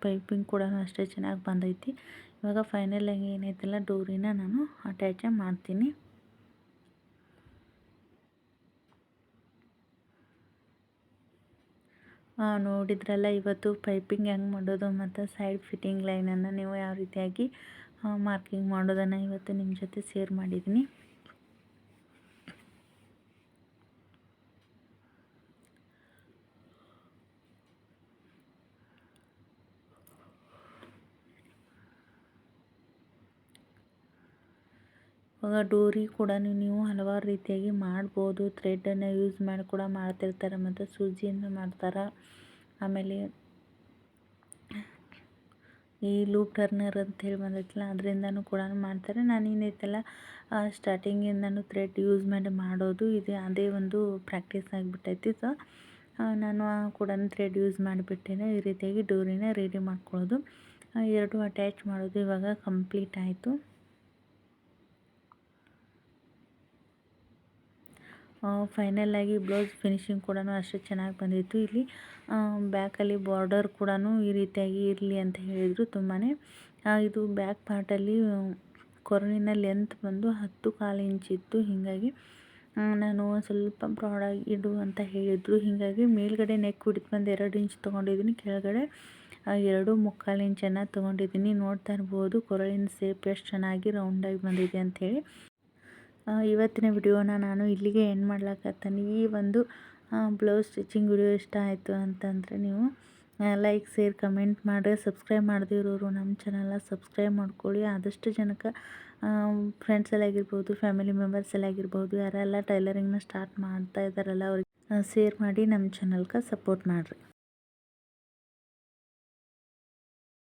ಪೈಪಿಂಗ್ ಕೂಡ ಅಷ್ಟೇ ಚೆನ್ನಾಗಿ ಬಂದೈತಿ. ಇವಾಗ ಫೈನಲಾಗಿ ಏನೈತಲ್ಲ ಡೋರಿನ ನಾನು ಅಟ್ಯಾಚ ಮಾಡ್ತೀನಿ. ನೋಡಿದ್ರಲ್ಲ ಇವತ್ತು ಪೈಪಿಂಗ್ ಹೆಂಗೆ ಮಾಡೋದು ಮತ್ತು ಸೈಡ್ ಫಿಟ್ಟಿಂಗ್ ಲೈನನ್ನು ನೀವು ಯಾವ ರೀತಿಯಾಗಿ ಮಾರ್ಕಿಂಗ್ ಮಾಡೋದನ್ನು ಇವತ್ತು ನಿಮ್ಮ ಜೊತೆ ಶೇರ್ ಮಾಡಿದ್ದೀನಿ. ಇವಾಗ ಡೋರಿ ಕೂಡ ನೀವು ಹಲವಾರು ರೀತಿಯಾಗಿ ಮಾಡ್ಬೋದು. ಥ್ರೆಡನ್ನು ಯೂಸ್ ಮಾಡಿ ಕೂಡ ಮಾಡ್ತಿರ್ತಾರೆ, ಮತ್ತು ಸೂಜಿಯಿಂದ ಮಾಡ್ತಾರೆ. ಆಮೇಲೆ ಈ ಲೂಪ್ ಟರ್ನರ್ ಅಂತೇಳಿ ಬಂದೈತಲ್ಲ ಅದರಿಂದನೂ ಕೂಡ ಮಾಡ್ತಾರೆ. ನಾನು ಏನೈತಲ್ಲ ಸ್ಟಾರ್ಟಿಂಗಿಂದನೂ ಥ್ರೆಡ್ ಯೂಸ್ ಮಾಡಿ ಮಾಡೋದು ಇದೆ, ಅದೇ ಒಂದು ಪ್ರಾಕ್ಟೀಸ್ ಆಗಿಬಿಟ್ಟೈತಿ. ಸೊ ನಾನು ಕೂಡ ಥ್ರೆಡ್ ಯೂಸ್ ಮಾಡಿಬಿಟ್ಟೇನೆ ಈ ರೀತಿಯಾಗಿ ಡೋರಿನ ರೆಡಿ ಮಾಡ್ಕೊಳ್ಳೋದು, ಎರಡು ಅಟ್ಯಾಚ್ ಮಾಡೋದು ಇವಾಗ ಕಂಪ್ಲೀಟ್ ಆಯಿತು. ಫೈನಲಾಗಿ ಬ್ಲೌಸ್ ಫಿನಿಶಿಂಗ್ ಕೂಡ ಅಷ್ಟೇ ಚೆನ್ನಾಗಿ ಬಂದಿತ್ತು. ಇಲ್ಲಿ ಬ್ಯಾಕಲ್ಲಿ ಬಾರ್ಡರ್ ಕೂಡ ಈ ರೀತಿಯಾಗಿ ಇರಲಿ ಅಂತ ಹೇಳಿದರು. ತುಂಬಾ ಇದು ಬ್ಯಾಕ್ ಪಾರ್ಟಲ್ಲಿ ಕೊರಳಿನ ಲೆಂತ್ ಬಂದು 10.25 ಇಂಚ್ ಇತ್ತು. ಹೀಗಾಗಿ ನಾನು ಸ್ವಲ್ಪ ಬ್ರಾಡಾಗಿ ಇಡು ಅಂತ ಹೇಳಿದರು. ಹೀಗಾಗಿ ಮೇಲ್ಗಡೆ ನೆಕ್ ವಿಡ್ತ್ ಬಂದು 2 ಇಂಚ್ ತೊಗೊಂಡಿದ್ದೀನಿ, ಕೆಳಗಡೆ 2.25 ಇಂಚನ್ನು ತೊಗೊಂಡಿದ್ದೀನಿ. ನೋಡ್ತಾ ಇರ್ಬೋದು ಕೊರಳಿನ ಶೇಪ್ ಎಷ್ಟು ಚೆನ್ನಾಗಿ ರೌಂಡಾಗಿ ಬಂದಿದೆ ಅಂಥೇಳಿ. ಇವತ್ತಿನ ವಿಡಿಯೋನ ನಾನು ಇಲ್ಲಿಗೆ ಎಂಡ್ ಮಾಡ್ಲಾಕತ್ತೀನಿ. ಈ ಒಂದು ಬ್ಲೌಸ್ ಸ್ಟಿಚಿಂಗ್ ವಿಡಿಯೋ ಇಷ್ಟ ಆಯಿತು ಅಂತಂದರೆ ನೀವು ಲೈಕ್, ಶೇರ್, ಕಮೆಂಟ್ ಮಾಡಿ. ಸಬ್ಸ್ಕ್ರೈಬ್ ಮಾಡದಿರೋರು ನಮ್ಮ ಚಾನಲ್ನ ಸಬ್ಸ್ಕ್ರೈಬ್ ಮಾಡ್ಕೊಳ್ಳಿ. ಆದಷ್ಟು ಜನಕ್ಕೆ ಫ್ರೆಂಡ್ಸಲ್ಲಿ ಆಗಿರ್ಬೋದು, ಫ್ಯಾಮಿಲಿ ಮೆಂಬರ್ಸಲ್ಲಿ ಆಗಿರ್ಬೋದು, ಯಾರೆಲ್ಲ ಟೈಲರಿಂಗ್ನ ಸ್ಟಾರ್ಟ್ ಮಾಡ್ತಾ ಇದ್ದಾರಲ್ಲ ಅವ್ರಿಗೆ ಶೇರ್ ಮಾಡಿ ನಮ್ಮ ಚಾನಲ್ಗೆ ಸಪೋರ್ಟ್ ಮಾಡಿರಿ.